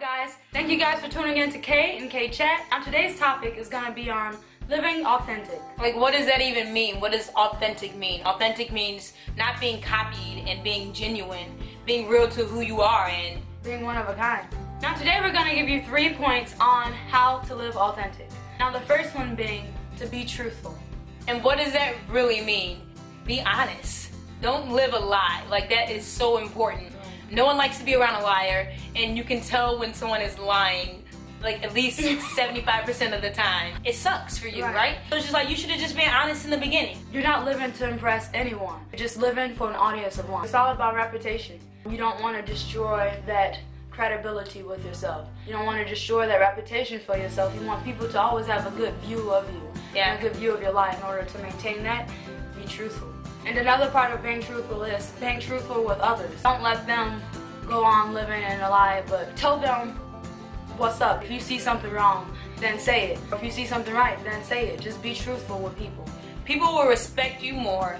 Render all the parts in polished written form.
up, guys? Thank you guys for tuning in to KnKChat. Today's topic is going to be on living authentic. Like, what does that even mean? What does authentic mean? Authentic means not being copied and being genuine, being real to who you are and being one of a kind. Now today we're going to give you 3 points on how to live authentic. Now the first one being to be truthful. And what does that really mean? Be honest. Don't live a lie. Like, that is so important. No one likes to be around a liar, and you can tell when someone is lying, like, at least 75% of the time. It sucks for you, right? So it's just like, you should have just been honest in the beginning. You're not living to impress anyone. You're just living for an audience of one. It's all about reputation. You don't want to destroy that credibility with yourself. You don't want to destroy that reputation for yourself. You want people to always have a good view of you, and a good view of your life. In order to maintain that, be truthful. And another part of being truthful is being truthful with others. Don't let them go on living in a lie, but tell them what's up. If you see something wrong, then say it. If you see something right, then say it. Just be truthful with people. People will respect you more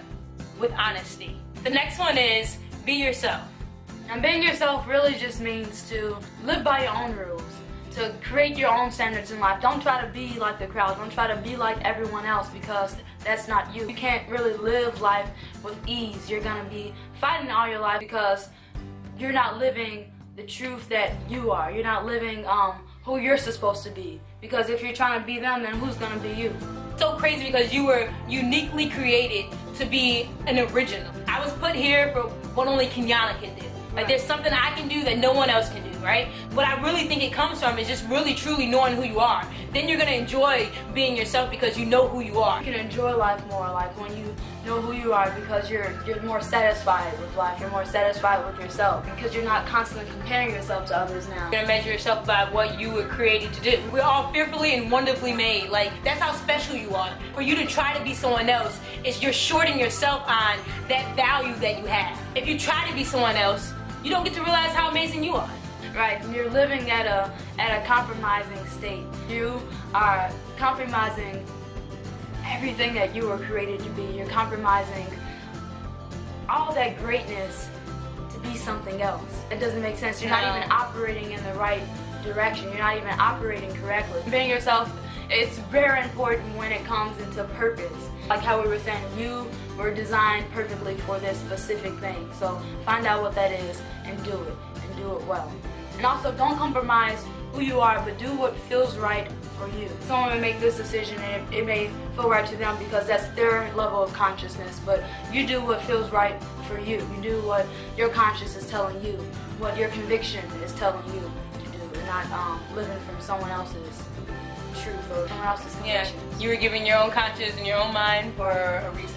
with honesty. The next one is be yourself. And being yourself really just means to live by your own rules, to create your own standards in life. Don't try to be like the crowd. Don't try to be like everyone else, because that's not you. You can't really live life with ease. You're gonna be fighting all your life because you're not living the truth that you are. You're not living who you're supposed to be. Because if you're trying to be them, then who's gonna be you? So crazy, because you were uniquely created to be an original. I was put here for what only KnKChat can do. Like, there's something I can do that no one else can do, right? What I really think it comes from is just really truly knowing who you are. Then you're gonna enjoy being yourself because you know who you are. You can enjoy life more, like when you know who you are, because you're more satisfied with life. You're more satisfied with yourself because you're not constantly comparing yourself to others now. You're gonna measure yourself by what you were created to do. We're all fearfully and wonderfully made. Like, that's how special you are. For you to try to be someone else, you're shorting yourself on that value that you have. If you try to be someone else, you don't get to realize how amazing you are. Right, you're living at a compromising state. You are compromising everything that you were created to be. You're compromising all that greatness to be something else. It doesn't make sense. You're not even operating in the right direction. You're not even operating correctly. Being yourself, it's very important when it comes into purpose. Like how we were saying, you were designed perfectly for this specific thing. So find out what that is and do it well. And also, don't compromise who you are, but do what feels right for you. Someone may make this decision and it may feel right to them because that's their level of consciousness, but you do what feels right for you. You do what your conscience is telling you, what your conviction is telling you to do, and not living from someone else's truth or someone else's conviction. Yeah, you were given your own conscience and your own mind for a reason.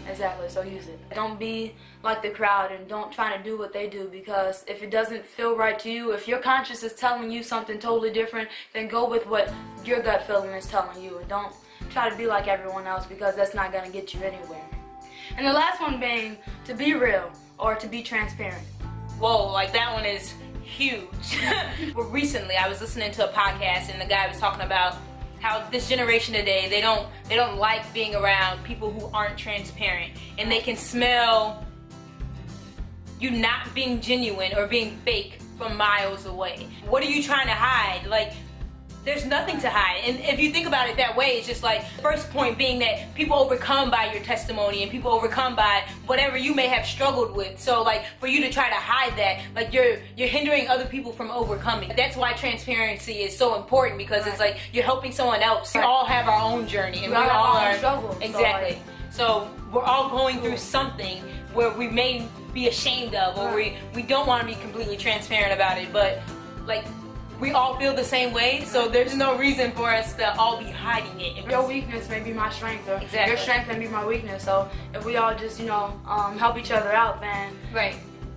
Exactly, so use it. Don't be like the crowd and don't try to do what they do, because if it doesn't feel right to you, if your conscience is telling you something totally different, then go with what your gut feeling is telling you, and don't try to be like everyone else, because that's not going to get you anywhere. And the last one being to be real or to be transparent. Whoa, like that one is huge. Well, recently I was listening to a podcast and the guy was talking about how this generation today, they don't like being around people who aren't transparent, and they can smell you not being genuine or being fake from miles away. What are you trying to hide? Like, there's nothing to hide. And if you think about it that way, it's just like, first point being that people overcome by your testimony and people overcome by whatever you may have struggled with. So like, for you to try to hide that, like you're hindering other people from overcoming. That's why transparency is so important, because it's like you're helping someone else. We all have our own journey, and we all are struggles. Exactly. So we're all going through something where we may be ashamed of, or we don't want to be completely transparent about it, but like, we all feel the same way, so there's no reason for us to all be hiding it. Your weakness may be my strength, or your strength may be my weakness. So if we all just, help each other out, then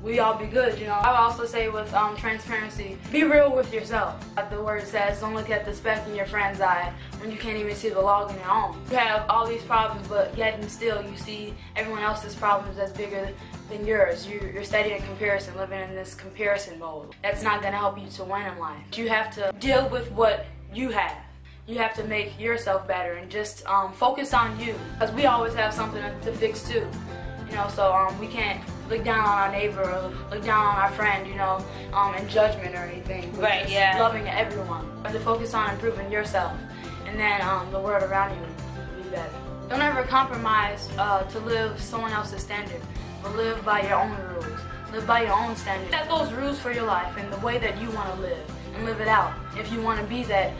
we all be good, I would also say with transparency, be real with yourself. Like the word says, don't look at the speck in your friend's eye when you can't even see the log in your own. You have all these problems, but yet and still you see everyone else's problems as bigger than yours. You're studying comparison, living in this comparison mode. That's not going to help you to win in life. You have to deal with what you have. You have to make yourself better and just focus on you, because we always have something to fix too. So we can't look down on our neighbor or look down on our friend, you know, in judgment or anything. We're Right, just yeah. loving everyone. But to focus on improving yourself, and then the world around you will be better. Don't ever compromise to live someone else's standard, but live by your own rules. Live by your own standards. Set those rules for your life and the way that you want to live, and live it out. If you want to be that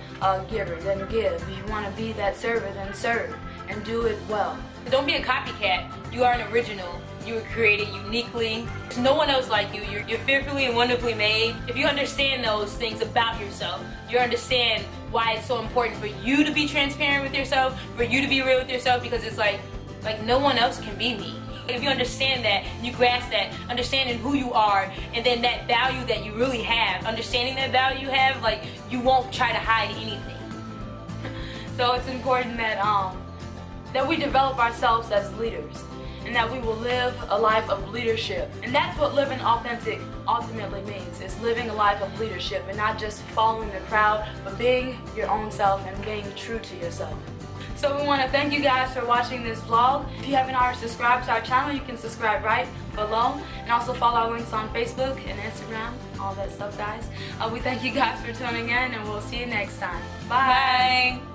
giver, then give. If you want to be that server, then serve, and do it well. Don't be a copycat. You are an original. You were created uniquely. There's no one else like you. You're fearfully and wonderfully made. If you understand those things about yourself, you understand why it's so important for you to be transparent with yourself, for you to be real with yourself, because it's like no one else can be me. If you understand that, you grasp that, understanding who you are, and then that value that you really have, understanding that value you have, like, you won't try to hide anything. So it's important that that we develop ourselves as leaders, and that we will live a life of leadership. And that's what living authentic ultimately means, is living a life of leadership and not just following the crowd, but being your own self and being true to yourself. So we want to thank you guys for watching this vlog. If you haven't already subscribed to our channel, you can subscribe right below, and also follow our links on Facebook and Instagram, all that stuff, guys. We thank you guys for tuning in, and we'll see you next time. Bye. Bye.